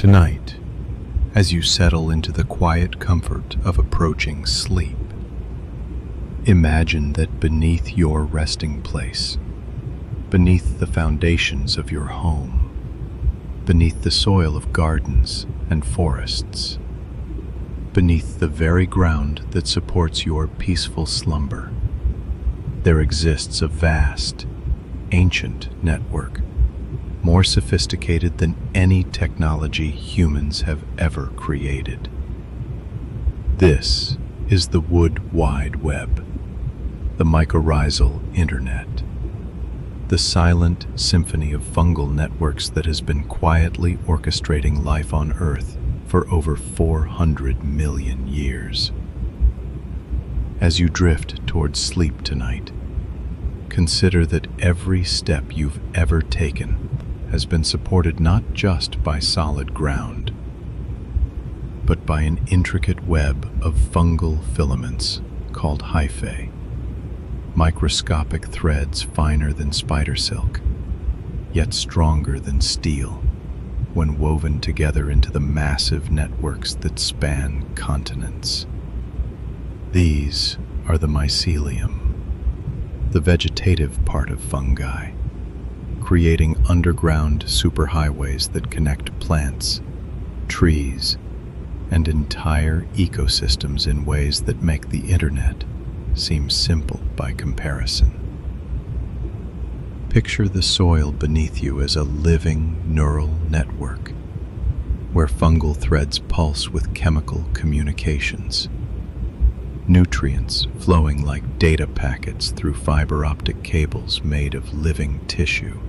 Tonight, as you settle into the quiet comfort of approaching sleep, imagine that beneath your resting place, beneath the foundations of your home, beneath the soil of gardens and forests, beneath the very ground that supports your peaceful slumber, there exists a vast, ancient network, more sophisticated than any technology humans have ever created. This is the Wood Wide Web, the mycorrhizal internet, the silent symphony of fungal networks that has been quietly orchestrating life on Earth for over 400 million years. As you drift towards sleep tonight, consider that every step you've ever taken has been supported not just by solid ground, but by an intricate web of fungal filaments called hyphae, microscopic threads finer than spider silk, yet stronger than steel when woven together into the massive networks that span continents. These are the mycelium, the vegetative part of fungi, creating underground superhighways that connect plants, trees, and entire ecosystems in ways that make the internet seem simple by comparison. Picture the soil beneath you as a living neural network, where fungal threads pulse with chemical communications, nutrients flowing like data packets through fiber optic cables made of living tissue.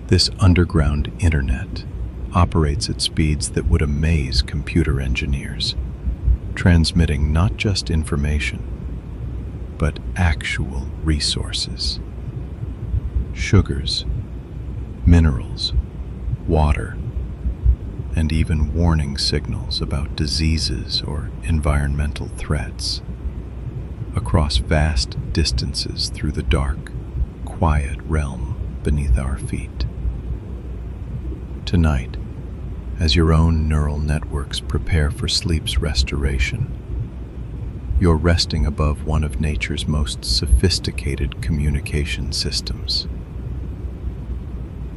This underground internet operates at speeds that would amaze computer engineers, transmitting not just information, but actual resources. Sugars, minerals, water, and even warning signals about diseases or environmental threats across vast distances through the dark, quiet realm beneath our feet. Tonight, as your own neural networks prepare for sleep's restoration, you're resting above one of nature's most sophisticated communication systems.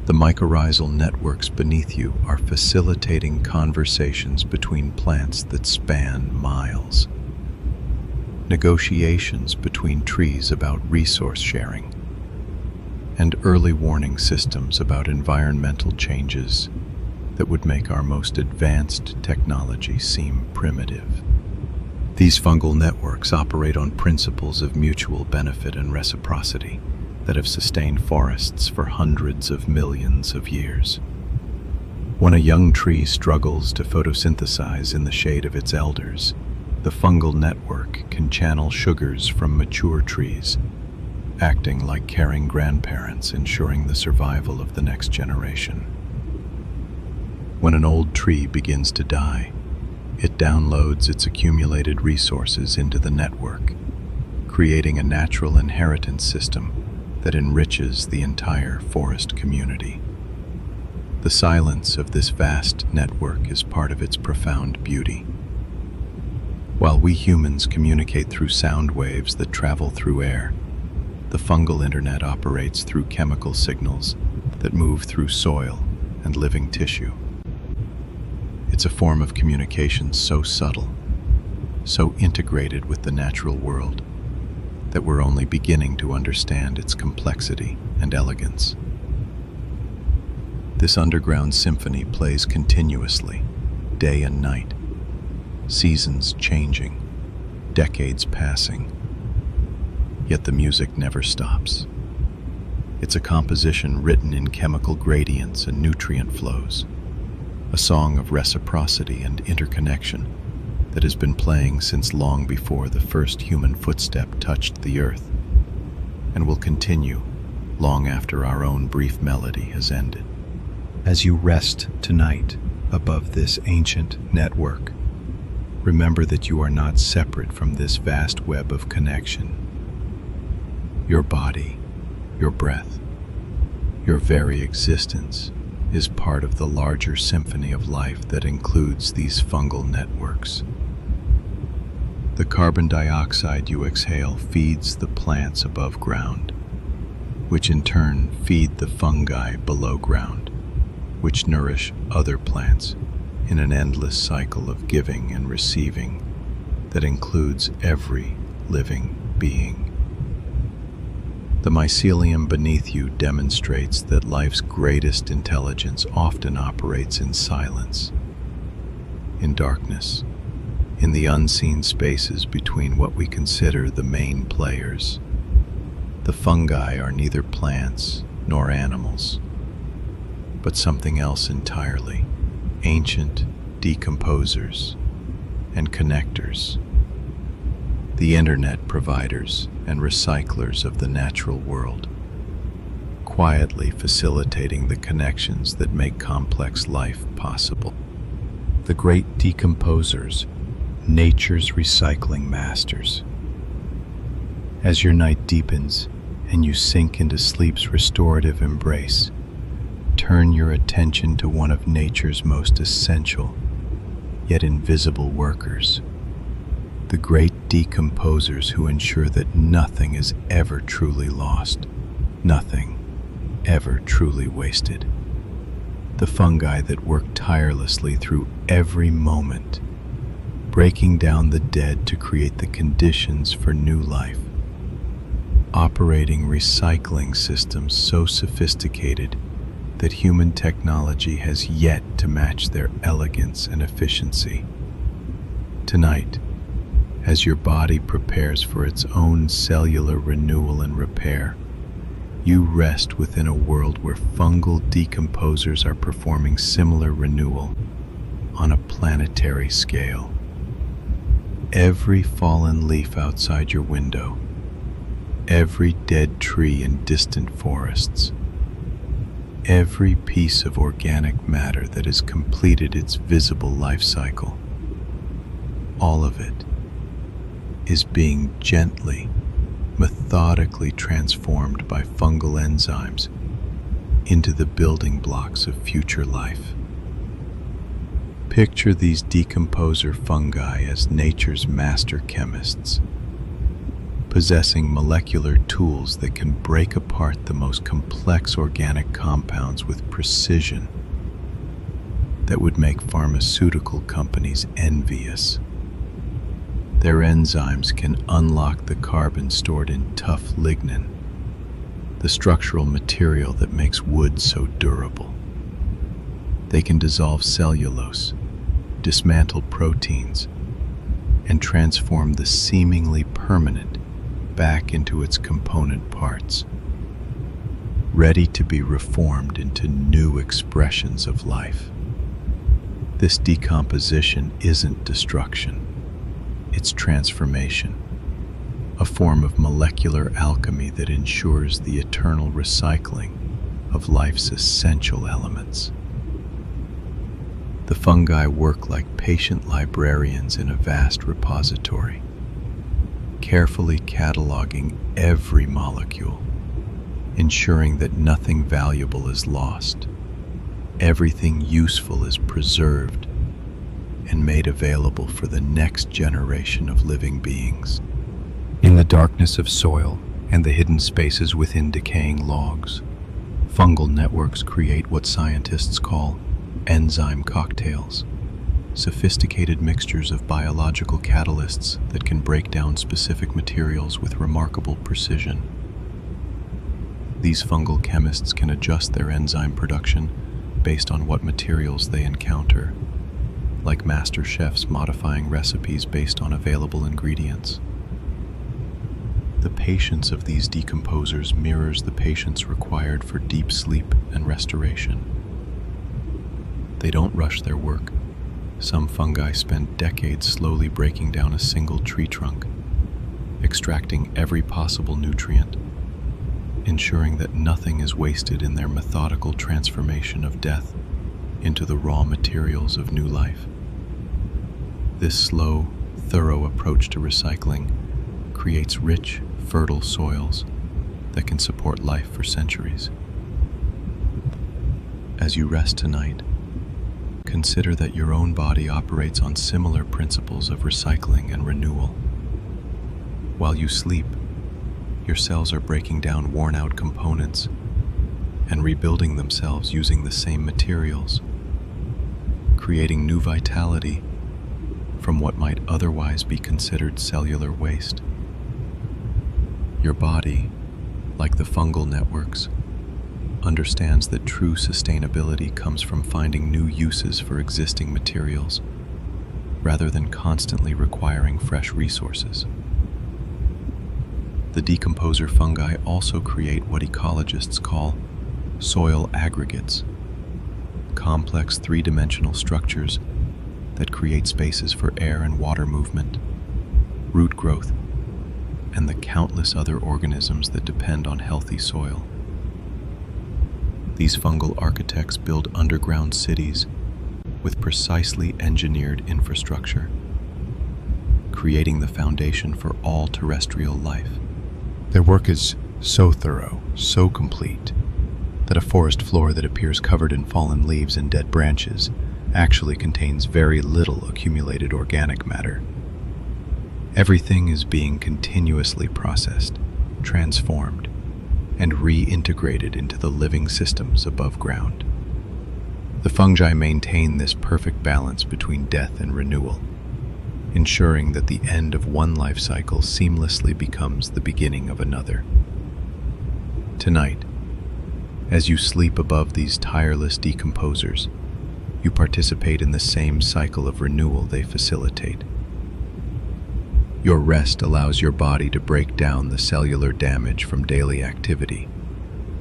The mycorrhizal networks beneath you are facilitating conversations between plants that span miles, negotiations between trees about resource sharing, and early warning systems about environmental changes that would make our most advanced technology seem primitive. These fungal networks operate on principles of mutual benefit and reciprocity that have sustained forests for hundreds of millions of years. When a young tree struggles to photosynthesize in the shade of its elders, the fungal network can channel sugars from mature trees, acting like caring grandparents, ensuring the survival of the next generation. When an old tree begins to die, it downloads its accumulated resources into the network, creating a natural inheritance system that enriches the entire forest community. The silence of this vast network is part of its profound beauty. While we humans communicate through sound waves that travel through air, the fungal internet operates through chemical signals that move through soil and living tissue. It's a form of communication so subtle, so integrated with the natural world, that we're only beginning to understand its complexity and elegance. This underground symphony plays continuously, day and night, seasons changing, decades passing. Yet the music never stops. It's a composition written in chemical gradients and nutrient flows, a song of reciprocity and interconnection that has been playing since long before the first human footstep touched the earth, and will continue long after our own brief melody has ended. As you rest tonight above this ancient network, remember that you are not separate from this vast web of connection. Your body, your breath, your very existence is part of the larger symphony of life that includes these fungal networks. The carbon dioxide you exhale feeds the plants above ground, which in turn feed the fungi below ground, which nourish other plants in an endless cycle of giving and receiving that includes every living being. The mycelium beneath you demonstrates that life's greatest intelligence often operates in silence, in darkness, in the unseen spaces between what we consider the main players. The fungi are neither plants nor animals, but something else entirely, ancient decomposers and connectors, the internet providers and recyclers of the natural world, quietly facilitating the connections that make complex life possible. The great decomposers, nature's recycling masters. As your night deepens and you sink into sleep's restorative embrace, turn your attention to one of nature's most essential, yet invisible workers, the great decomposers who ensure that nothing is ever truly lost, nothing ever truly wasted. The fungi that work tirelessly through every moment, breaking down the dead to create the conditions for new life, operating recycling systems so sophisticated that human technology has yet to match their elegance and efficiency. Tonight, as your body prepares for its own cellular renewal and repair, you rest within a world where fungal decomposers are performing similar renewal on a planetary scale. Every fallen leaf outside your window, every dead tree in distant forests, every piece of organic matter that has completed its visible life cycle, all of it is being gently, methodically transformed by fungal enzymes into the building blocks of future life. Picture these decomposer fungi as nature's master chemists, possessing molecular tools that can break apart the most complex organic compounds with precision that would make pharmaceutical companies envious. Their enzymes can unlock the carbon stored in tough lignin, the structural material that makes wood so durable. They can dissolve cellulose, dismantle proteins, and transform the seemingly permanent back into its component parts, ready to be reformed into new expressions of life. This decomposition isn't destruction. It's transformation, a form of molecular alchemy that ensures the eternal recycling of life's essential elements. The fungi work like patient librarians in a vast repository, carefully cataloging every molecule, ensuring that nothing valuable is lost, everything useful is preserved and made available for the next generation of living beings. In the darkness of soil and the hidden spaces within decaying logs, fungal networks create what scientists call enzyme cocktails, sophisticated mixtures of biological catalysts that can break down specific materials with remarkable precision. These fungal chemists can adjust their enzyme production based on what materials they encounter, like master chefs modifying recipes based on available ingredients. The patience of these decomposers mirrors the patience required for deep sleep and restoration. They don't rush their work. Some fungi spend decades slowly breaking down a single tree trunk, extracting every possible nutrient, ensuring that nothing is wasted in their methodical transformation of death into the raw materials of new life. This slow, thorough approach to recycling creates rich, fertile soils that can support life for centuries. As you rest tonight, consider that your own body operates on similar principles of recycling and renewal. While you sleep, your cells are breaking down worn-out components and rebuilding themselves using the same materials, creating new vitality from what might otherwise be considered cellular waste. Your body, like the fungal networks, understands that true sustainability comes from finding new uses for existing materials, rather than constantly requiring fresh resources. The decomposer fungi also create what ecologists call soil aggregates, complex three-dimensional structures that create spaces for air and water movement, root growth, and the countless other organisms that depend on healthy soil. These fungal architects build underground cities with precisely engineered infrastructure, creating the foundation for all terrestrial life. Their work is so thorough, so complete, that a forest floor that appears covered in fallen leaves and dead branches actually contains very little accumulated organic matter. Everything is being continuously processed, transformed, and reintegrated into the living systems above ground. The fungi maintain this perfect balance between death and renewal, ensuring that the end of one life cycle seamlessly becomes the beginning of another. Tonight, as you sleep above these tireless decomposers, you participate in the same cycle of renewal they facilitate. Your rest allows your body to break down the cellular damage from daily activity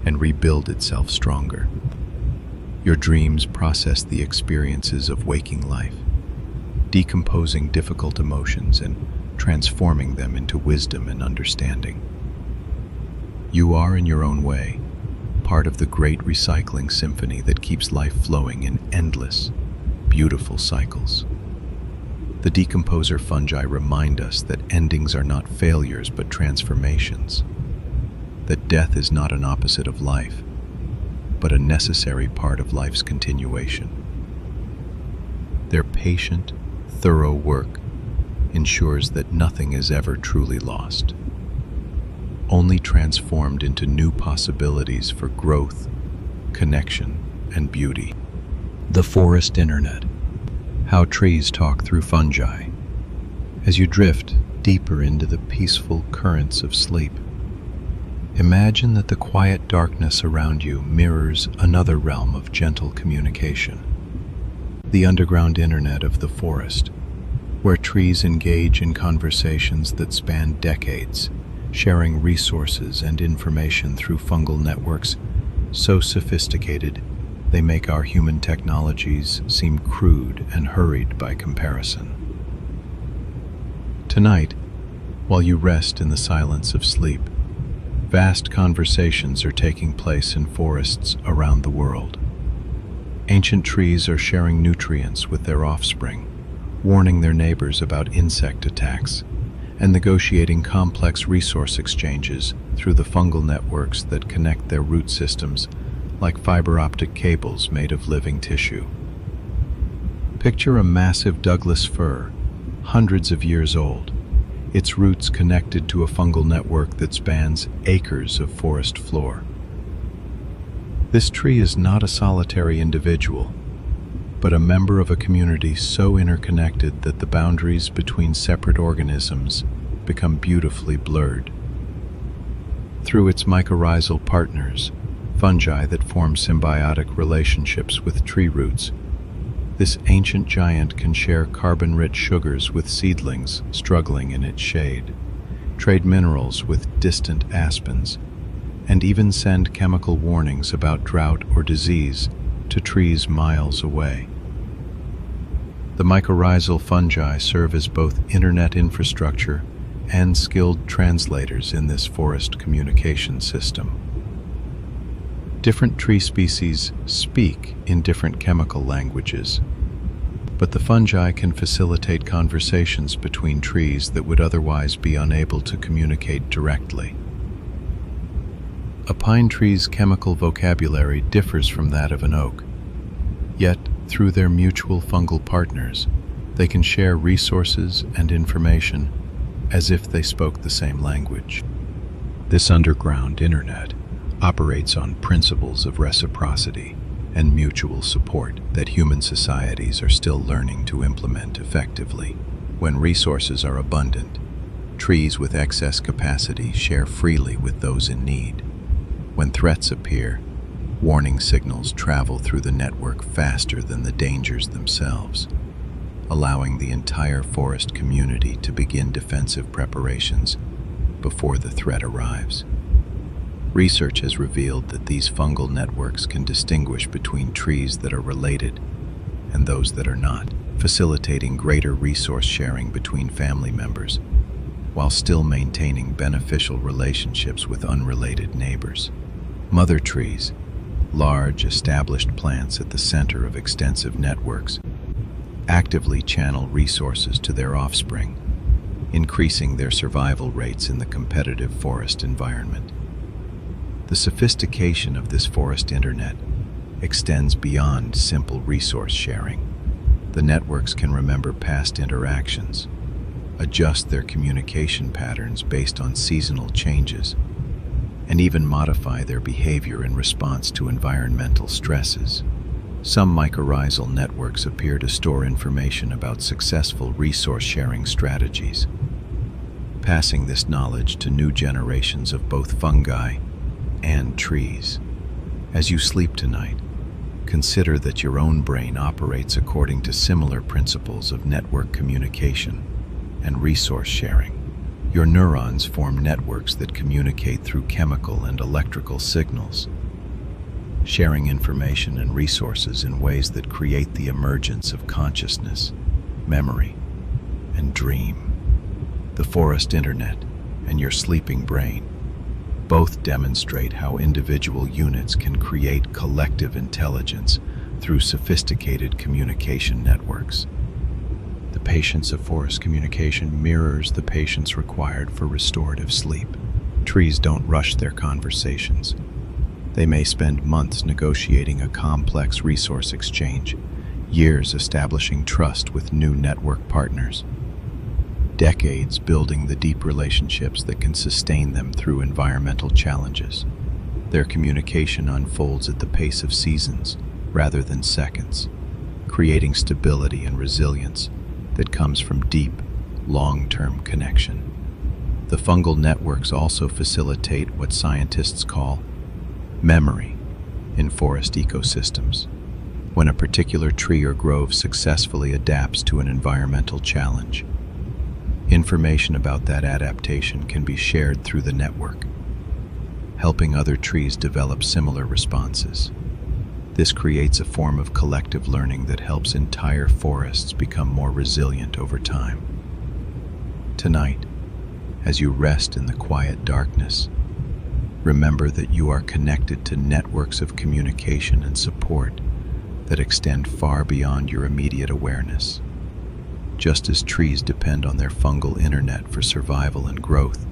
and rebuild itself stronger. Your dreams process the experiences of waking life, decomposing difficult emotions and transforming them into wisdom and understanding. You are, in your own way, part of the great recycling symphony that keeps life flowing in endless, beautiful cycles. The decomposer fungi remind us that endings are not failures but transformations, that death is not an opposite of life, but a necessary part of life's continuation. Their patient, thorough work ensures that nothing is ever truly lost, only transformed into new possibilities for growth, connection, and beauty. The Forest Internet. How trees talk through fungi. As you drift deeper into the peaceful currents of sleep, imagine that the quiet darkness around you mirrors another realm of gentle communication. The underground internet of the forest, where trees engage in conversations that span decades, sharing resources and information through fungal networks so sophisticated they make our human technologies seem crude and hurried by comparison. Tonight, while you rest in the silence of sleep, vast conversations are taking place in forests around the world. Ancient trees are sharing nutrients with their offspring, warning their neighbors about insect attacks, and negotiating complex resource exchanges through the fungal networks that connect their root systems like fiber optic cables made of living tissue. Picture a massive Douglas fir, hundreds of years old, its roots connected to a fungal network that spans acres of forest floor. This tree is not a solitary individual, but a member of a community so interconnected that the boundaries between separate organisms become beautifully blurred. Through its mycorrhizal partners, fungi that form symbiotic relationships with tree roots, this ancient giant can share carbon-rich sugars with seedlings struggling in its shade, trade minerals with distant aspens, and even send chemical warnings about drought or disease to trees miles away. The mycorrhizal fungi serve as both internet infrastructure and skilled translators in this forest communication system. Different tree species speak in different chemical languages, but the fungi can facilitate conversations between trees that would otherwise be unable to communicate directly. A pine tree's chemical vocabulary differs from that of an oak, Yet, through their mutual fungal partners, they can share resources and information as if they spoke the same language. This underground internet operates on principles of reciprocity and mutual support that human societies are still learning to implement effectively. When resources are abundant, trees with excess capacity share freely with those in need. When threats appear, warning signals travel through the network faster than the dangers themselves, allowing the entire forest community to begin defensive preparations before the threat arrives. Research has revealed that these fungal networks can distinguish between trees that are related and those that are not, facilitating greater resource sharing between family members, while still maintaining beneficial relationships with unrelated neighbors. Mother trees, large established plants at the center of extensive networks, actively channel resources to their offspring, increasing their survival rates in the competitive forest environment. The sophistication of this forest internet extends beyond simple resource sharing. The networks can remember past interactions, adjust their communication patterns based on seasonal changes, and even modify their behavior in response to environmental stresses. Some mycorrhizal networks appear to store information about successful resource-sharing strategies, passing this knowledge to new generations of both fungi and trees. As you sleep tonight, consider that your own brain operates according to similar principles of network communication and resource sharing. Your neurons form networks that communicate through chemical and electrical signals, sharing information and resources in ways that create the emergence of consciousness, memory, and dream. The forest internet and your sleeping brain both demonstrate how individual units can create collective intelligence through sophisticated communication networks. The patience of forest communication mirrors the patience required for restorative sleep. Trees don't rush their conversations. They may spend months negotiating a complex resource exchange, years establishing trust with new network partners, decades building the deep relationships that can sustain them through environmental challenges. Their communication unfolds at the pace of seasons rather than seconds, creating stability and resilience that comes from deep, long-term connection. The fungal networks also facilitate what scientists call memory in forest ecosystems. When a particular tree or grove successfully adapts to an environmental challenge, information about that adaptation can be shared through the network, helping other trees develop similar responses. This creates a form of collective learning that helps entire forests become more resilient over time. Tonight, as you rest in the quiet darkness, remember that you are connected to networks of communication and support that extend far beyond your immediate awareness. Just as trees depend on their fungal internet for survival and growth,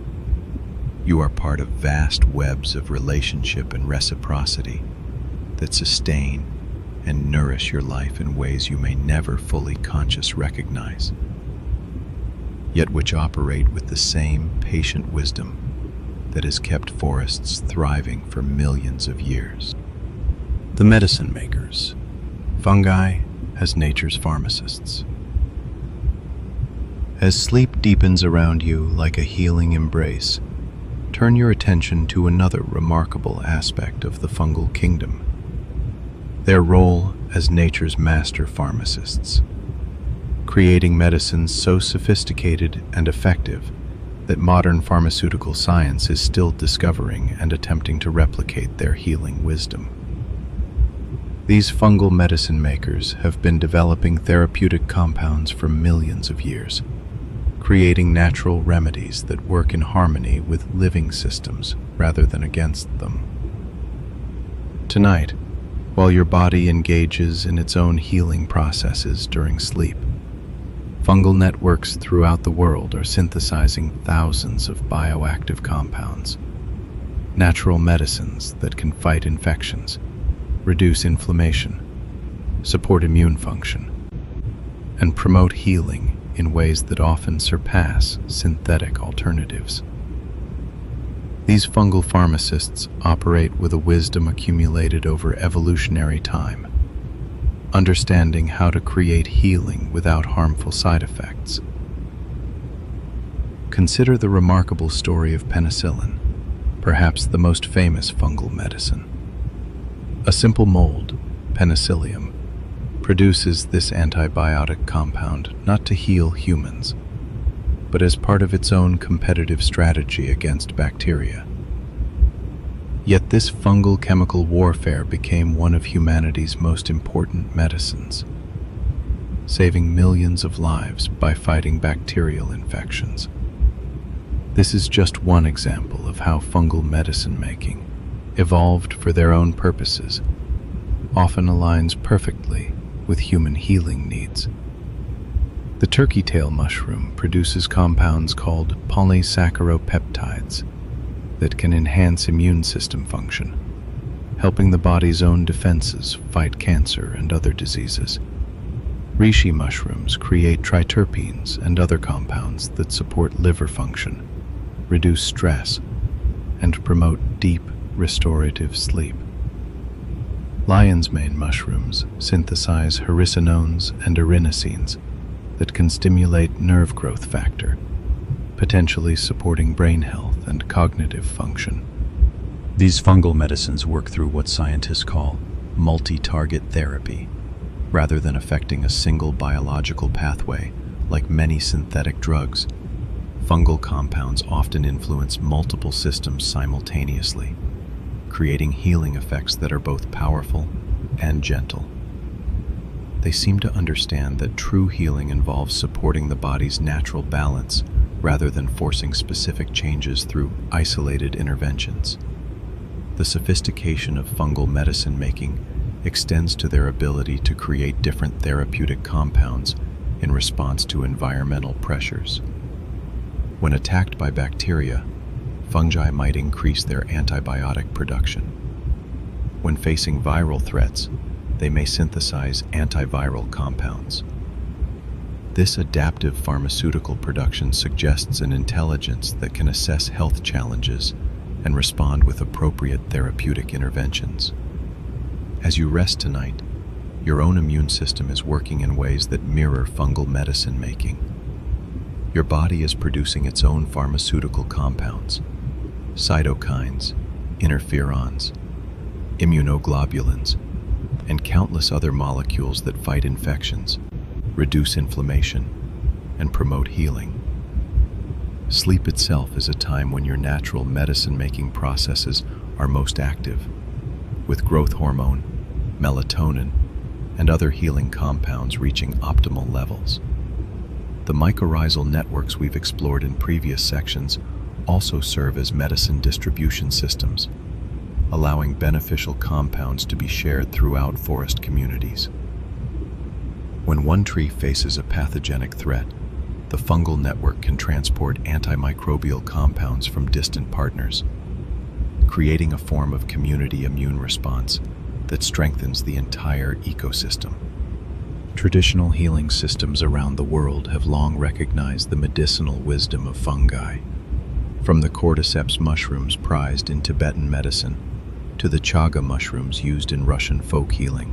you are part of vast webs of relationship and reciprocity that sustain and nourish your life in ways you may never fully consciously recognize, yet which operate with the same patient wisdom that has kept forests thriving for millions of years. The medicine makers, fungi as nature's pharmacists. As sleep deepens around you like a healing embrace, turn your attention to another remarkable aspect of the fungal kingdom: their role as nature's master pharmacists, creating medicines so sophisticated and effective that modern pharmaceutical science is still discovering and attempting to replicate their healing wisdom. These fungal medicine makers have been developing therapeutic compounds for millions of years, creating natural remedies that work in harmony with living systems rather than against them. Tonight, while your body engages in its own healing processes during sleep, fungal networks throughout the world are synthesizing thousands of bioactive compounds, natural medicines that can fight infections, reduce inflammation, support immune function, and promote healing in ways that often surpass synthetic alternatives. These fungal pharmacists operate with a wisdom accumulated over evolutionary time, understanding how to create healing without harmful side effects. Consider the remarkable story of penicillin, perhaps the most famous fungal medicine. A simple mold, penicillium, produces this antibiotic compound not to heal humans, but as part of its own competitive strategy against bacteria. Yet this fungal chemical warfare became one of humanity's most important medicines, saving millions of lives by fighting bacterial infections. This is just one example of how fungal medicine making, evolved for their own purposes, often aligns perfectly with human healing needs. The turkey tail mushroom produces compounds called polysaccharopeptides that can enhance immune system function, helping the body's own defenses fight cancer and other diseases. Reishi mushrooms create triterpenes and other compounds that support liver function, reduce stress, and promote deep, restorative sleep. Lion's mane mushrooms synthesize hericenones and erinacines that can stimulate nerve growth factor, potentially supporting brain health and cognitive function. These fungal medicines work through what scientists call multi-target therapy, rather than affecting a single biological pathway like many synthetic drugs. Fungal compounds often influence multiple systems simultaneously, creating healing effects that are both powerful and gentle. They seem to understand that true healing involves supporting the body's natural balance rather than forcing specific changes through isolated interventions. The sophistication of fungal medicine making extends to their ability to create different therapeutic compounds in response to environmental pressures. When attacked by bacteria, fungi might increase their antibiotic production. When facing viral threats, they may synthesize antiviral compounds. This adaptive pharmaceutical production suggests an intelligence that can assess health challenges and respond with appropriate therapeutic interventions. As you rest tonight, your own immune system is working in ways that mirror fungal medicine making. Your body is producing its own pharmaceutical compounds, cytokines, interferons, immunoglobulins, and countless other molecules that fight infections, reduce inflammation, and promote healing. Sleep itself is a time when your natural medicine-making processes are most active, with growth hormone, melatonin, and other healing compounds reaching optimal levels. The mycorrhizal networks we've explored in previous sections also serve as medicine distribution systems, allowing beneficial compounds to be shared throughout forest communities. When one tree faces a pathogenic threat, the fungal network can transport antimicrobial compounds from distant partners, creating a form of community immune response that strengthens the entire ecosystem. Traditional healing systems around the world have long recognized the medicinal wisdom of fungi, from the cordyceps mushrooms prized in Tibetan medicine to the chaga mushrooms used in Russian folk healing.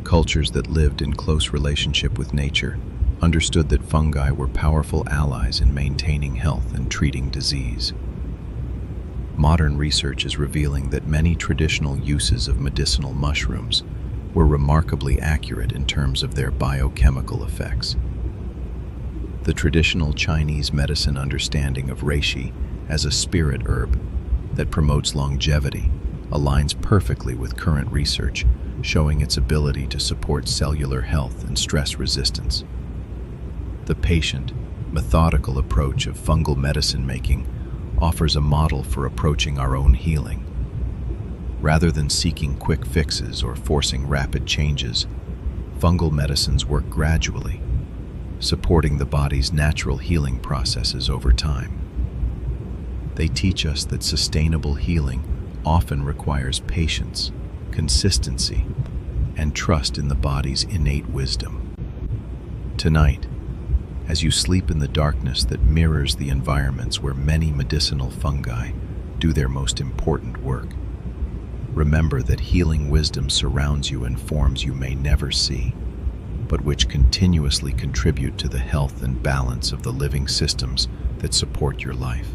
Cultures that lived in close relationship with nature understood that fungi were powerful allies in maintaining health and treating disease. Modern research is revealing that many traditional uses of medicinal mushrooms were remarkably accurate in terms of their biochemical effects. The traditional Chinese medicine understanding of reishi as a spirit herb that promotes longevity aligns perfectly with current research, showing its ability to support cellular health and stress resistance. The patient, methodical approach of fungal medicine making offers a model for approaching our own healing. Rather than seeking quick fixes or forcing rapid changes, fungal medicines work gradually, supporting the body's natural healing processes over time. They teach us that sustainable healing often requires patience, consistency, and trust in the body's innate wisdom. Tonight, as you sleep in the darkness that mirrors the environments where many medicinal fungi do their most important work, remember that healing wisdom surrounds you in forms you may never see, but which continuously contribute to the health and balance of the living systems that support your life.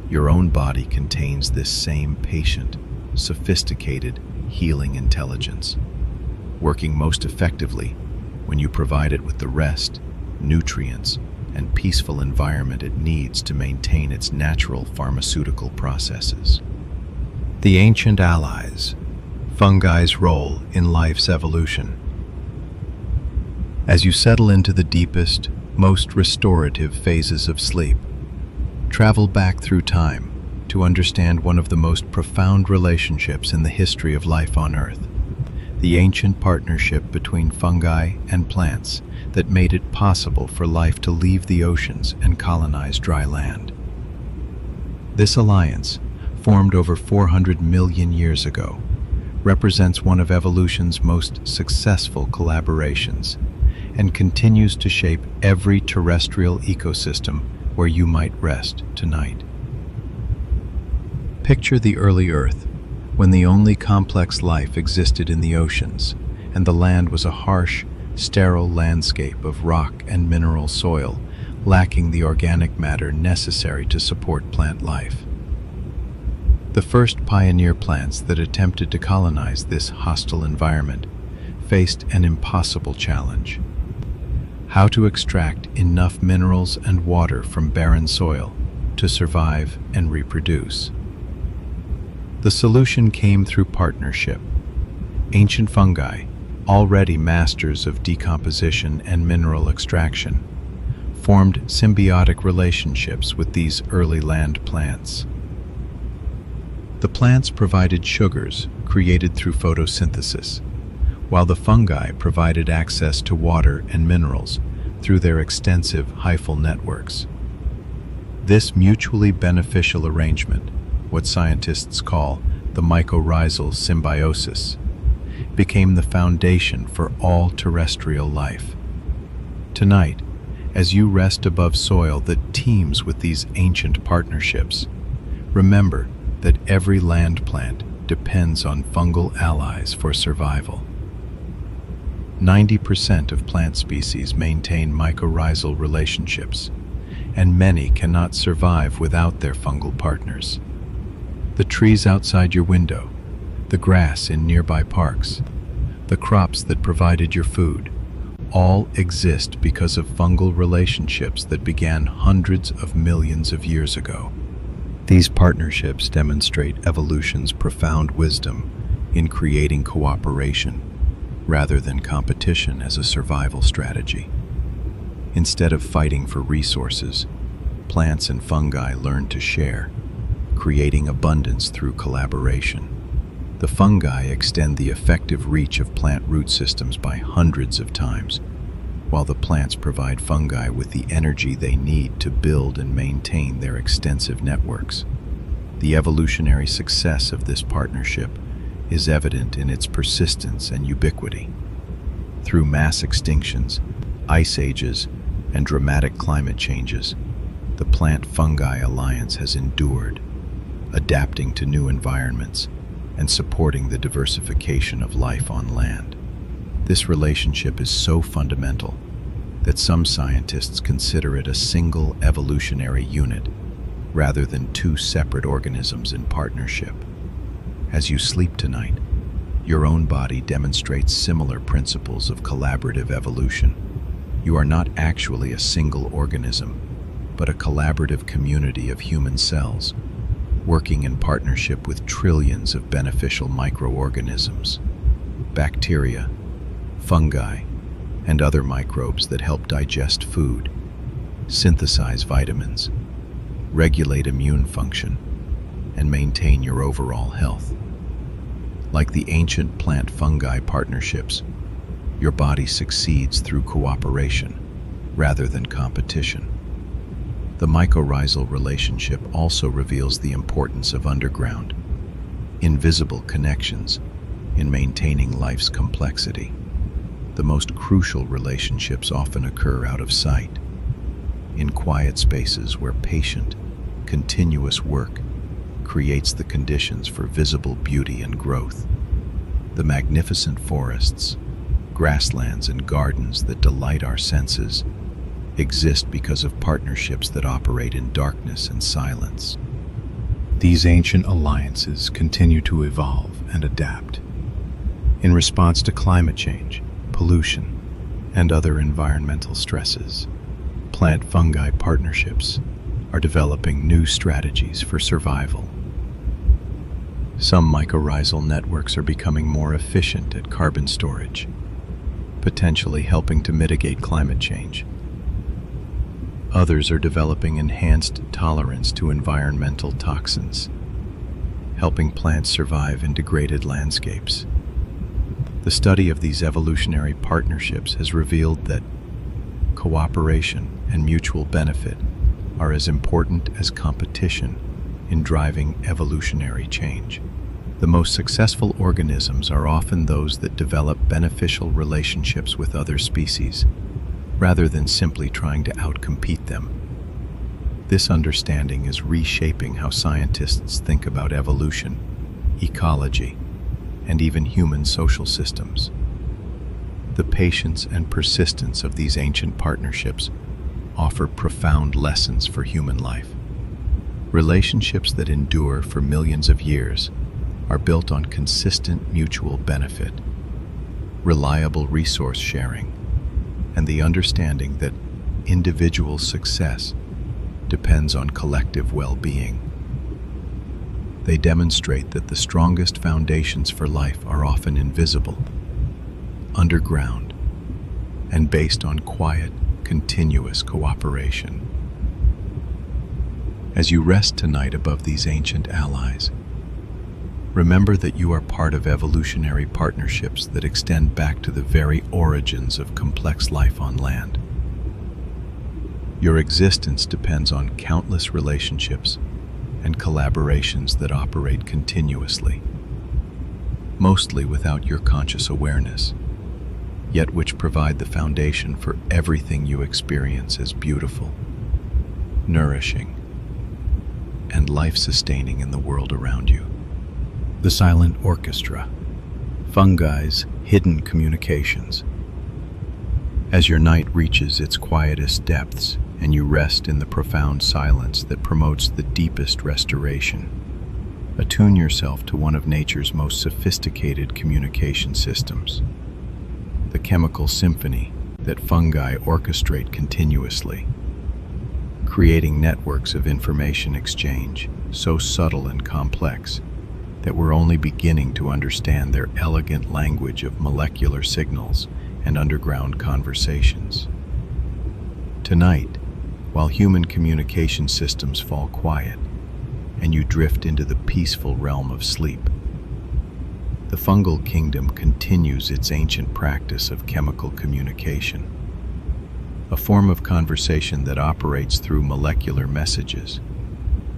Your own body contains this same patient, sophisticated, healing intelligence, working most effectively when you provide it with the rest, nutrients, and peaceful environment it needs to maintain its natural pharmaceutical processes. The ancient allies, fungi's role in life's evolution. As you settle into the deepest, most restorative phases of sleep, travel back through time to understand one of the most profound relationships in the history of life on Earth, the ancient partnership between fungi and plants that made it possible for life to leave the oceans and colonize dry land. This alliance, formed over 400 million years ago, represents one of evolution's most successful collaborations and continues to shape every terrestrial ecosystem where you might rest tonight. Picture the early Earth, when the only complex life existed in the oceans, and the land was a harsh, sterile landscape of rock and mineral soil, lacking the organic matter necessary to support plant life. The first pioneer plants that attempted to colonize this hostile environment faced an impossible challenge: how to extract enough minerals and water from barren soil to survive and reproduce. The solution came through partnership. Ancient fungi, already masters of decomposition and mineral extraction, formed symbiotic relationships with these early land plants. The plants provided sugars created through photosynthesis, while the fungi provided access to water and minerals through their extensive hyphal networks. This mutually beneficial arrangement, what scientists call the mycorrhizal symbiosis, became the foundation for all terrestrial life. Tonight, as you rest above soil that teems with these ancient partnerships, remember that every land plant depends on fungal allies for survival. 90% of plant species maintain mycorrhizal relationships, and many cannot survive without their fungal partners. The trees outside your window, the grass in nearby parks, the crops that provided your food, all exist because of fungal relationships that began hundreds of millions of years ago. These partnerships demonstrate evolution's profound wisdom in creating cooperation rather than competition as a survival strategy. Instead of fighting for resources, plants and fungi learn to share, creating abundance through collaboration. The fungi extend the effective reach of plant root systems by hundreds of times, while the plants provide fungi with the energy they need to build and maintain their extensive networks. The evolutionary success of this partnership is evident in its persistence and ubiquity. Through mass extinctions, ice ages, and dramatic climate changes, the plant-fungi alliance has endured, adapting to new environments and supporting the diversification of life on land. This relationship is so fundamental that some scientists consider it a single evolutionary unit rather than two separate organisms in partnership. As you sleep tonight, your own body demonstrates similar principles of collaborative evolution. You are not actually a single organism, but a collaborative community of human cells, working in partnership with trillions of beneficial microorganisms, bacteria, fungi, and other microbes that help digest food, synthesize vitamins, regulate immune function, and maintain your overall health. Like the ancient plant-fungi partnerships, your body succeeds through cooperation rather than competition. The mycorrhizal relationship also reveals the importance of underground, invisible connections in maintaining life's complexity. The most crucial relationships often occur out of sight, in quiet spaces where patient, continuous work creates the conditions for visible beauty and growth. The magnificent forests, grasslands, and gardens that delight our senses exist because of partnerships that operate in darkness and silence. These ancient alliances continue to evolve and adapt in response to climate change, pollution, and other environmental stresses. Plant-fungi partnerships are developing new strategies for survival. Some mycorrhizal networks are becoming more efficient at carbon storage, potentially helping to mitigate climate change. Others are developing enhanced tolerance to environmental toxins, helping plants survive in degraded landscapes. The study of these evolutionary partnerships has revealed that cooperation and mutual benefit are as important as competition in driving evolutionary change. The most successful organisms are often those that develop beneficial relationships with other species, rather than simply trying to outcompete them. This understanding is reshaping how scientists think about evolution, ecology, and even human social systems. The patience and persistence of these ancient partnerships offer profound lessons for human life. Relationships that endure for millions of years are built on consistent mutual benefit, reliable resource sharing, and the understanding that individual success depends on collective well-being. They demonstrate that the strongest foundations for life are often invisible, underground, and based on quiet, continuous cooperation. As you rest tonight above these ancient allies, remember that you are part of evolutionary partnerships that extend back to the very origins of complex life on land. Your existence depends on countless relationships and collaborations that operate continuously, mostly without your conscious awareness, yet which provide the foundation for everything you experience as beautiful, nourishing, and life-sustaining in the world around you. The silent orchestra, fungi's hidden communications. As your night reaches its quietest depths and you rest in the profound silence that promotes the deepest restoration, attune yourself to one of nature's most sophisticated communication systems, the chemical symphony that fungi orchestrate continuously, creating networks of information exchange so subtle and complex that we're only beginning to understand their elegant language of molecular signals and underground conversations. Tonight, while human communication systems fall quiet and you drift into the peaceful realm of sleep, the fungal kingdom continues its ancient practice of chemical communication, a form of conversation that operates through molecular messages,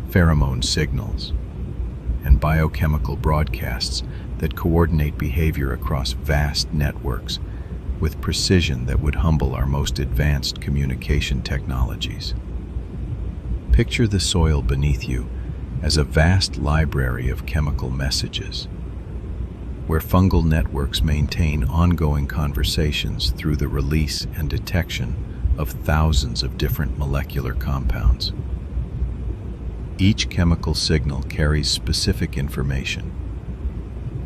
pheromone signals, and biochemical broadcasts that coordinate behavior across vast networks with precision that would humble our most advanced communication technologies. Picture the soil beneath you as a vast library of chemical messages, where fungal networks maintain ongoing conversations through the release and detection of thousands of different molecular compounds. Each chemical signal carries specific information: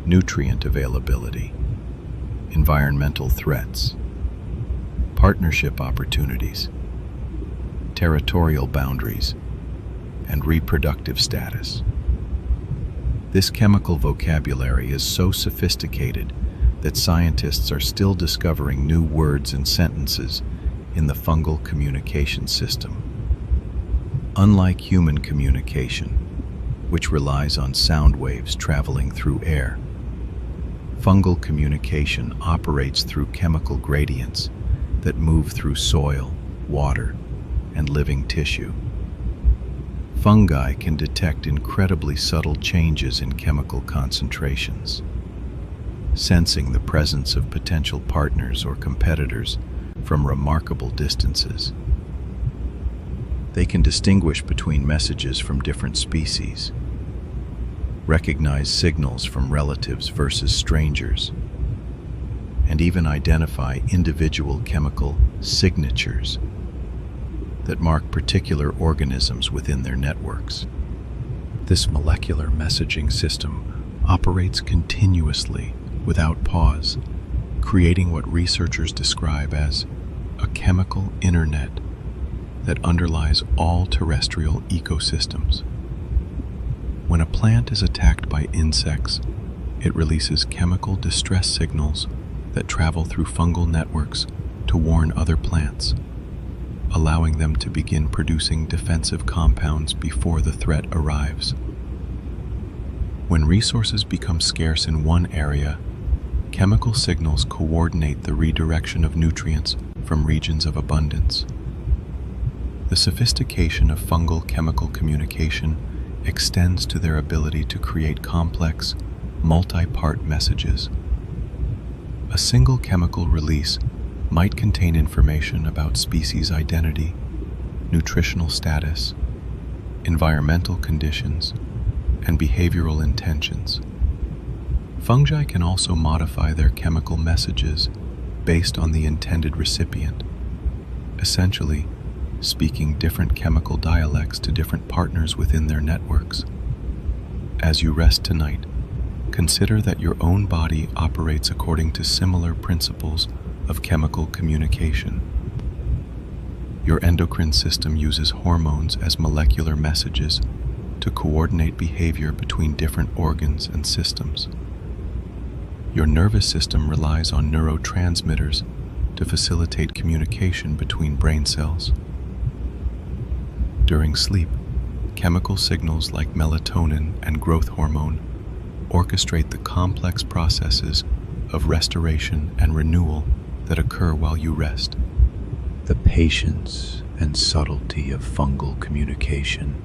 nutrient availability, environmental threats, partnership opportunities, territorial boundaries, and reproductive status. This chemical vocabulary is so sophisticated that scientists are still discovering new words and sentences in the fungal communication system. Unlike human communication, which relies on sound waves traveling through air, fungal communication operates through chemical gradients that move through soil, water, and living tissue. Fungi can detect incredibly subtle changes in chemical concentrations, sensing the presence of potential partners or competitors from remarkable distances. They can distinguish between messages from different species, recognize signals from relatives versus strangers, and even identify individual chemical signatures that mark particular organisms within their networks. This molecular messaging system operates continuously without pause, creating what researchers describe as a chemical internet that underlies all terrestrial ecosystems. When a plant is attacked by insects, it releases chemical distress signals that travel through fungal networks to warn other plants, allowing them to begin producing defensive compounds before the threat arrives. When resources become scarce in one area, chemical signals coordinate the redirection of nutrients from regions of abundance. The sophistication of fungal chemical communication extends to their ability to create complex, multi-part messages. A single chemical release might contain information about species identity, nutritional status, environmental conditions, and behavioral intentions. Fungi can also modify their chemical messages based on the intended recipient, essentially speaking different chemical dialects to different partners within their networks. As you rest tonight, consider that your own body operates according to similar principles of chemical communication. Your endocrine system uses hormones as molecular messages to coordinate behavior between different organs and systems. Your nervous system relies on neurotransmitters to facilitate communication between brain cells. During sleep, chemical signals like melatonin and growth hormone orchestrate the complex processes of restoration and renewal that occur while you rest. The patience and subtlety of fungal communication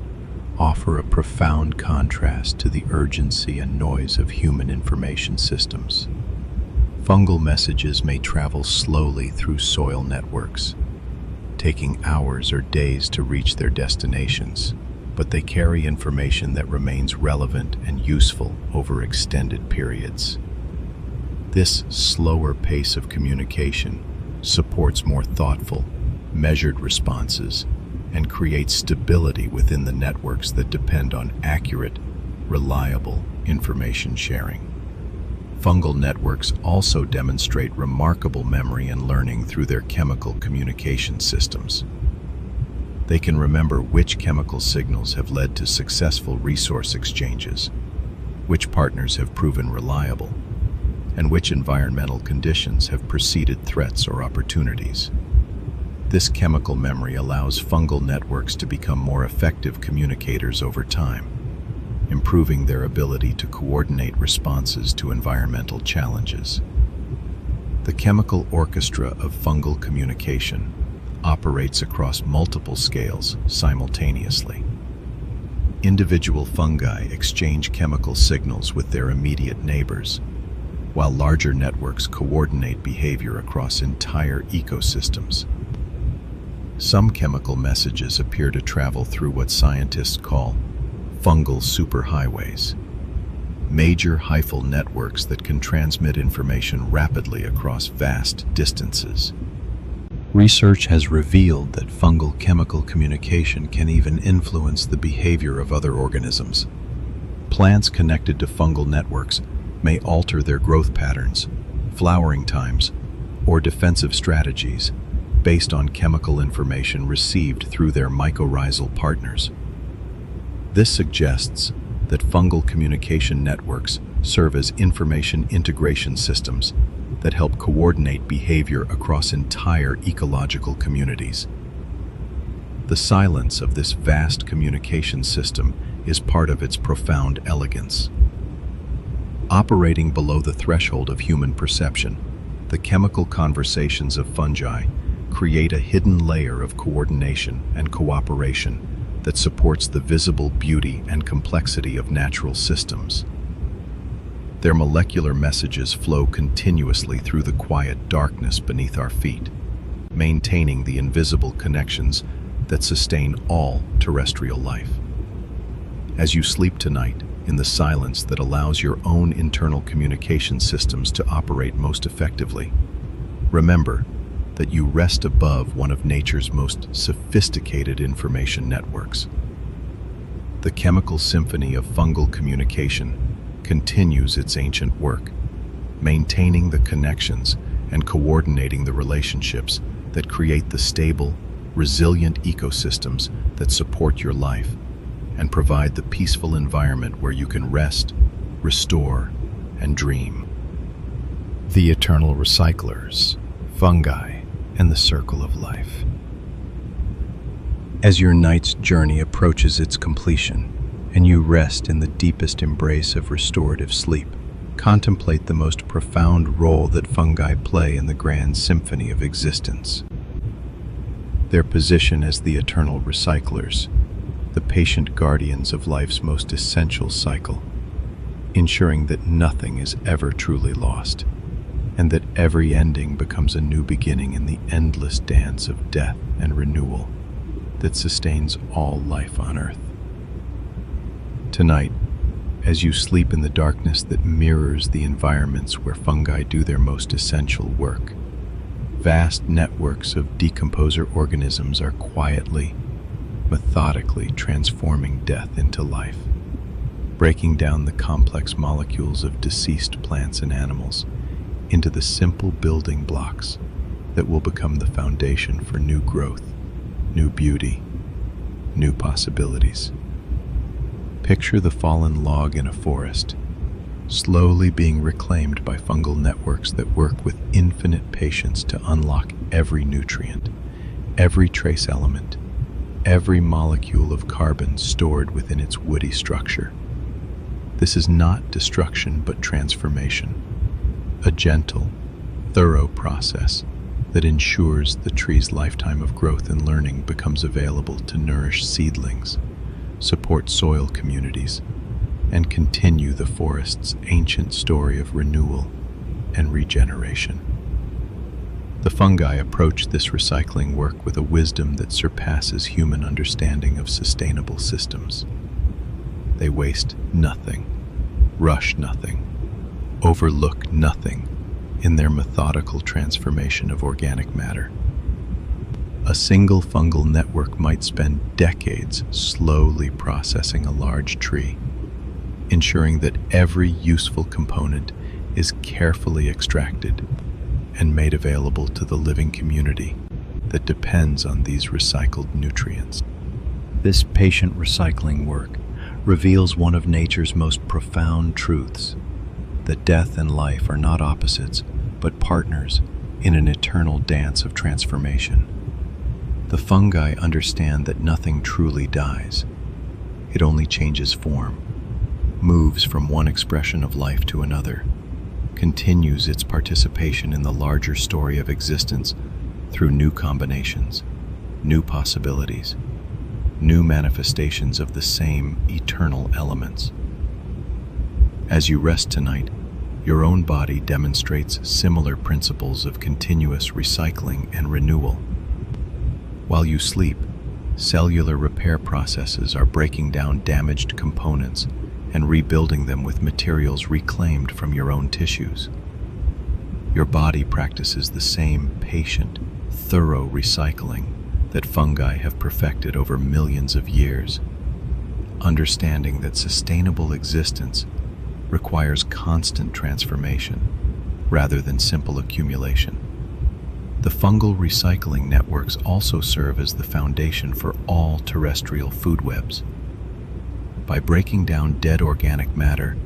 offer a profound contrast to the urgency and noise of human information systems. Fungal messages may travel slowly through soil networks, taking hours or days to reach their destinations, but they carry information that remains relevant and useful over extended periods. This slower pace of communication supports more thoughtful, measured responses and creates stability within the networks that depend on accurate, reliable information sharing. Fungal networks also demonstrate remarkable memory and learning through their chemical communication systems. They can remember which chemical signals have led to successful resource exchanges, which partners have proven reliable, and which environmental conditions have preceded threats or opportunities. This chemical memory allows fungal networks to become more effective communicators over time, improving their ability to coordinate responses to environmental challenges. The chemical orchestra of fungal communication operates across multiple scales simultaneously. Individual fungi exchange chemical signals with their immediate neighbors, while larger networks coordinate behavior across entire ecosystems. Some chemical messages appear to travel through what scientists call fungal superhighways, major hyphal networks that can transmit information rapidly across vast distances. Research has revealed that fungal chemical communication can even influence the behavior of other organisms. Plants connected to fungal networks may alter their growth patterns, flowering times, or defensive strategies based on chemical information received through their mycorrhizal partners. This suggests that fungal communication networks serve as information integration systems that help coordinate behavior across entire ecological communities. The silence of this vast communication system is part of its profound elegance. Operating below the threshold of human perception, the chemical conversations of fungi create a hidden layer of coordination and cooperation that supports the visible beauty and complexity of natural systems. Their molecular messages flow continuously through the quiet darkness beneath our feet, maintaining the invisible connections that sustain all terrestrial life. As you sleep tonight, in the silence that allows your own internal communication systems to operate most effectively, remember that you rest above one of nature's most sophisticated information networks. The chemical symphony of fungal communication continues its ancient work, maintaining the connections and coordinating the relationships that create the stable, resilient ecosystems that support your life and provide the peaceful environment where you can rest, restore, and dream. The eternal recyclers, fungi, and the circle of life. As your night's journey approaches its completion, and you rest in the deepest embrace of restorative sleep, contemplate the most profound role that fungi play in the grand symphony of existence. Their position as the eternal recyclers, the patient guardians of life's most essential cycle, ensuring that nothing is ever truly lost, and that every ending becomes a new beginning in the endless dance of death and renewal that sustains all life on Earth. Tonight, as you sleep in the darkness that mirrors the environments where fungi do their most essential work, vast networks of decomposer organisms are quietly, methodically transforming death into life, breaking down the complex molecules of deceased plants and animals into the simple building blocks that will become the foundation for new growth, new beauty, new possibilities. Picture the fallen log in a forest, slowly being reclaimed by fungal networks that work with infinite patience to unlock every nutrient, every trace element, every molecule of carbon stored within its woody structure. This is not destruction but transformation, a gentle, thorough process that ensures the tree's lifetime of growth and learning becomes available to nourish seedlings, support soil communities, and continue the forest's ancient story of renewal and regeneration. The fungi approach this recycling work with a wisdom that surpasses human understanding of sustainable systems. They waste nothing, rush nothing, overlook nothing in their methodical transformation of organic matter. A single fungal network might spend decades slowly processing a large tree, ensuring that every useful component is carefully extracted and made available to the living community that depends on these recycled nutrients. This patient recycling work reveals one of nature's most profound truths, that death and life are not opposites, but partners in an eternal dance of transformation. The fungi understand that nothing truly dies. It only changes form, moves from one expression of life to another, continues its participation in the larger story of existence through new combinations, new possibilities, new manifestations of the same eternal elements. As you rest tonight, your own body demonstrates similar principles of continuous recycling and renewal. While you sleep, cellular repair processes are breaking down damaged components and rebuilding them with materials reclaimed from your own tissues. Your body practices the same patient, thorough recycling that fungi have perfected over millions of years, understanding that sustainable existence requires constant transformation rather than simple accumulation. The fungal recycling networks also serve as the foundation for all terrestrial food webs. By breaking down dead organic matter,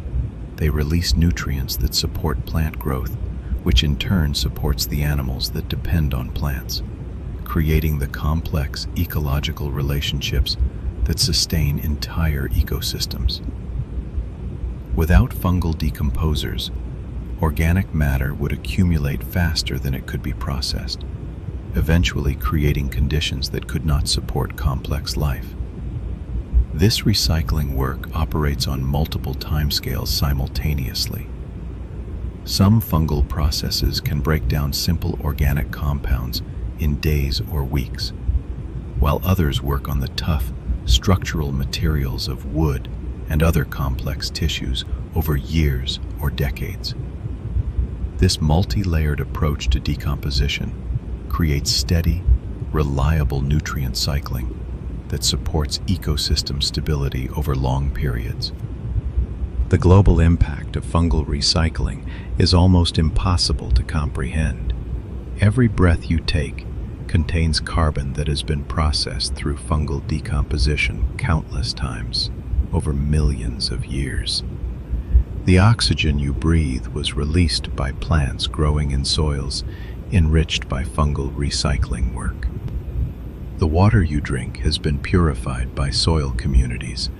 they release nutrients that support plant growth, which in turn supports the animals that depend on plants, creating the complex ecological relationships that sustain entire ecosystems. Without fungal decomposers, organic matter would accumulate faster than it could be processed, eventually creating conditions that could not support complex life. This recycling work operates on multiple timescales simultaneously, Some fungal processes can break down simple organic compounds in days or weeks, while others work on the tough, structural materials of wood and other complex tissues over years or decades. This multi-layered approach to decomposition creates steady, reliable nutrient cycling that supports ecosystem stability over long periods. The global impact of fungal recycling is almost impossible to comprehend. Every breath you take contains carbon that has been processed through fungal decomposition countless times over millions of years. The oxygen you breathe was released by plants growing in soils enriched by fungal recycling work. The water you drink has been purified by soil communities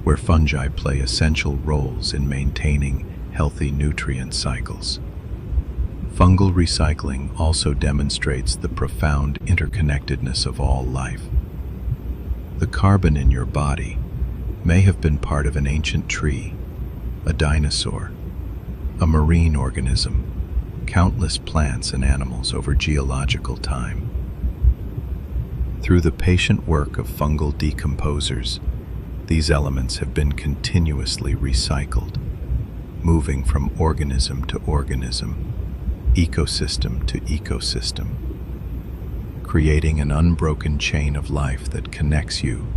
where fungi play essential roles in maintaining healthy nutrient cycles. Fungal recycling also demonstrates the profound interconnectedness of all life. The carbon in your body may have been part of an ancient tree, a dinosaur, a marine organism, countless plants and animals over geological time. Through the patient work of fungal decomposers, these elements have been continuously recycled, moving from organism to organism, ecosystem to ecosystem, creating an unbroken chain of life that connects you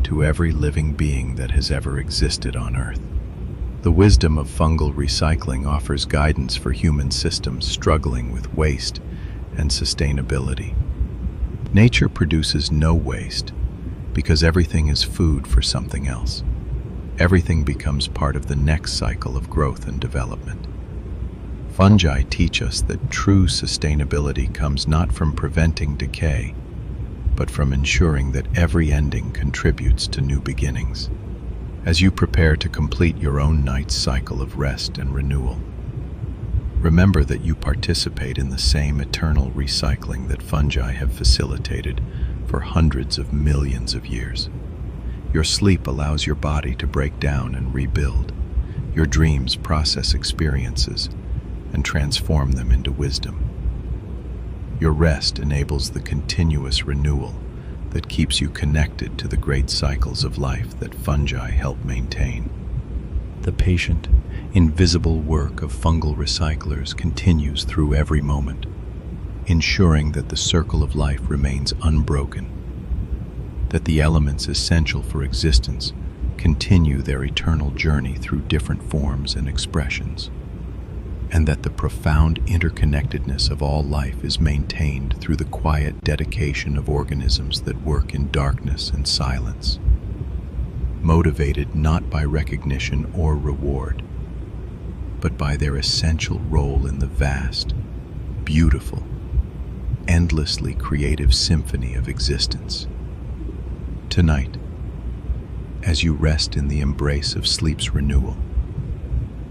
to every living being that has ever existed on Earth. The wisdom of fungal recycling offers guidance for human systems struggling with waste and sustainability. Nature produces no waste because everything is food for something else. Everything becomes part of the next cycle of growth and development. Fungi teach us that true sustainability comes not from preventing decay, but from ensuring that every ending contributes to new beginnings. As you prepare to complete your own night's cycle of rest and renewal, remember that you participate in the same eternal recycling that fungi have facilitated for hundreds of millions of years. Your sleep allows your body to break down and rebuild. Your dreams process experiences and transform them into wisdom. Your rest enables the continuous renewal that keeps you connected to the great cycles of life that fungi help maintain. The patient, invisible work of fungal recyclers continues through every moment, ensuring that the circle of life remains unbroken, that the elements essential for existence continue their eternal journey through different forms and expressions, and that the profound interconnectedness of all life is maintained through the quiet dedication of organisms that work in darkness and silence, motivated not by recognition or reward, but by their essential role in the vast, beautiful, endlessly creative symphony of existence. Tonight, as you rest in the embrace of sleep's renewal,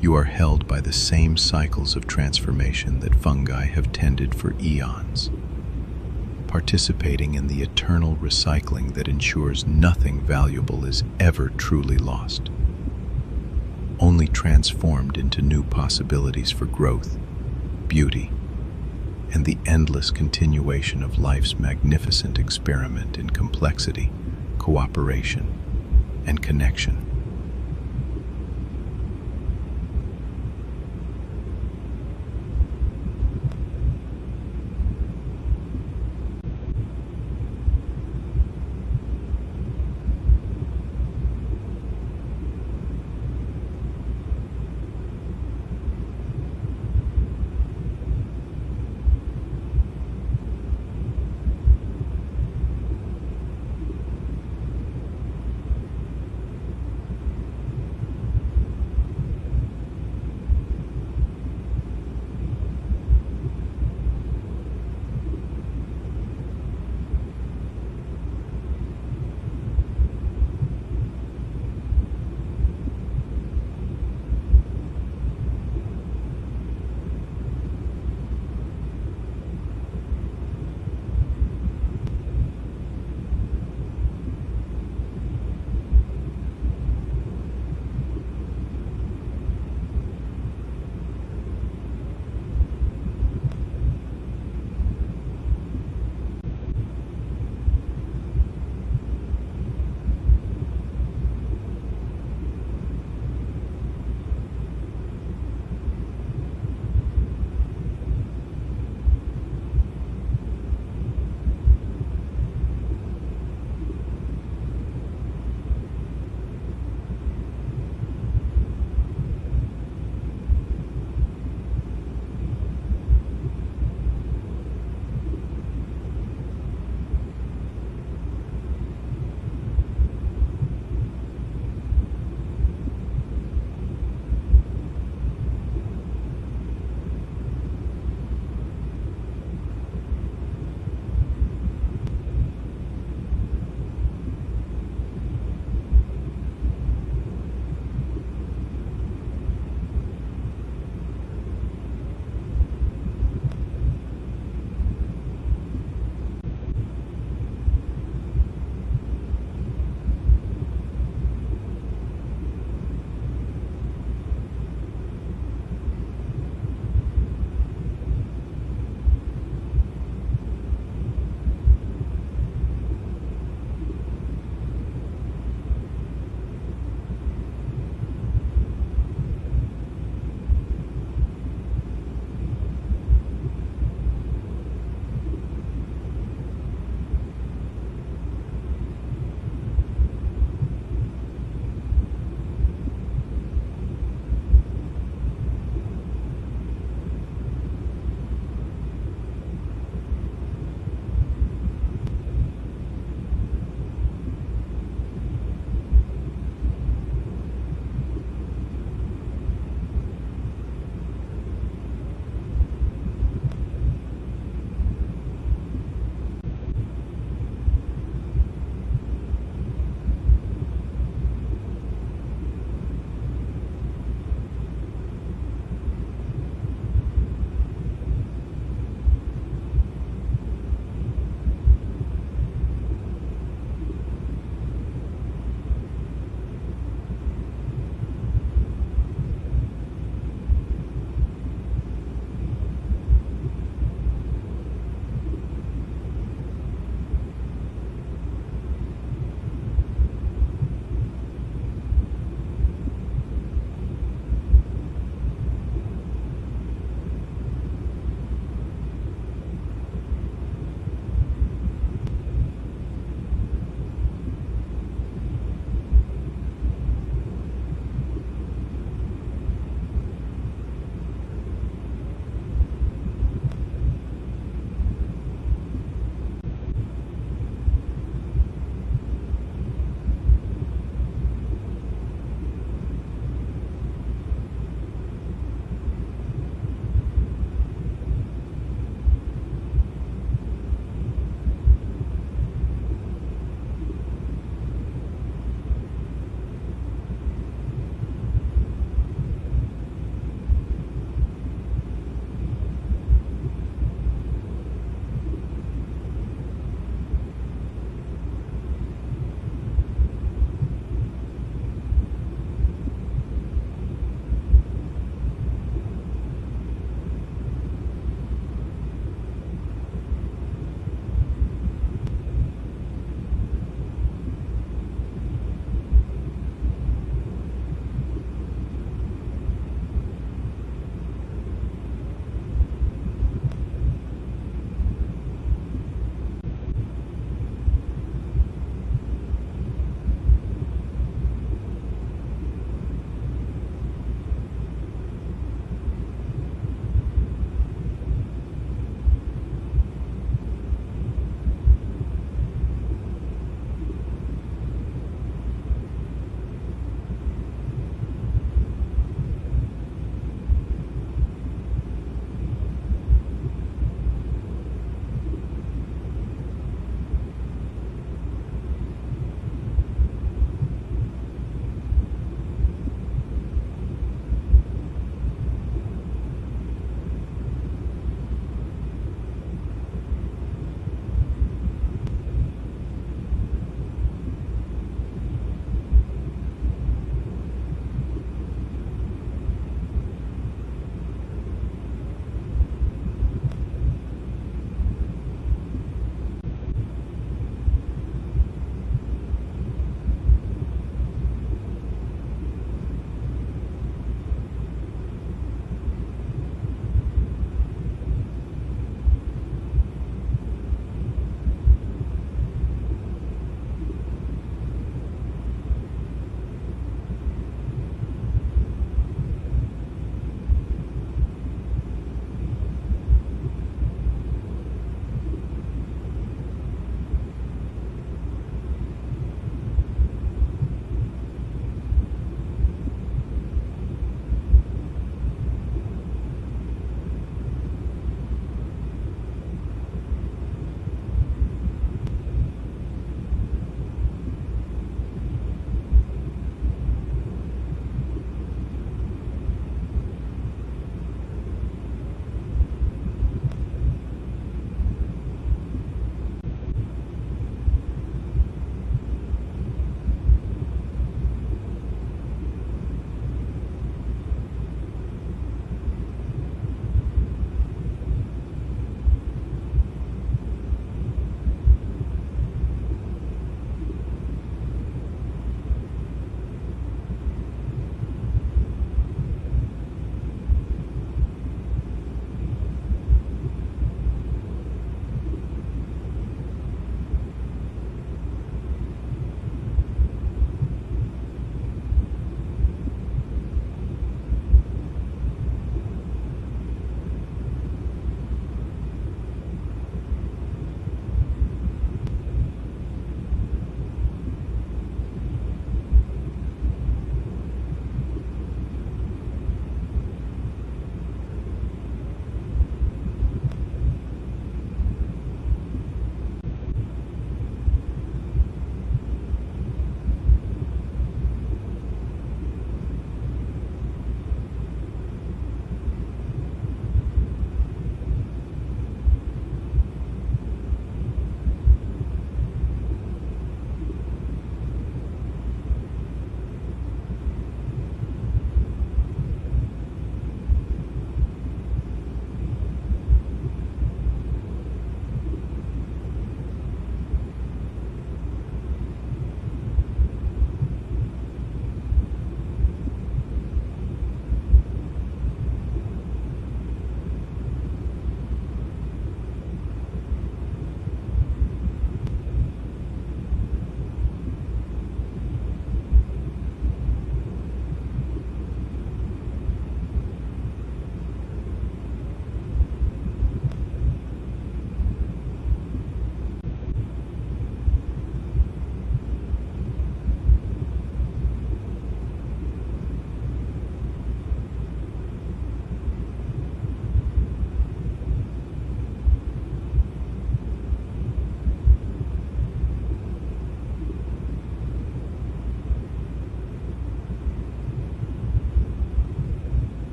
you are held by the same cycles of transformation that fungi have tended for eons, participating in the eternal recycling that ensures nothing valuable is ever truly lost, only transformed into new possibilities for growth, beauty, and the endless continuation of life's magnificent experiment in complexity, cooperation, and connection.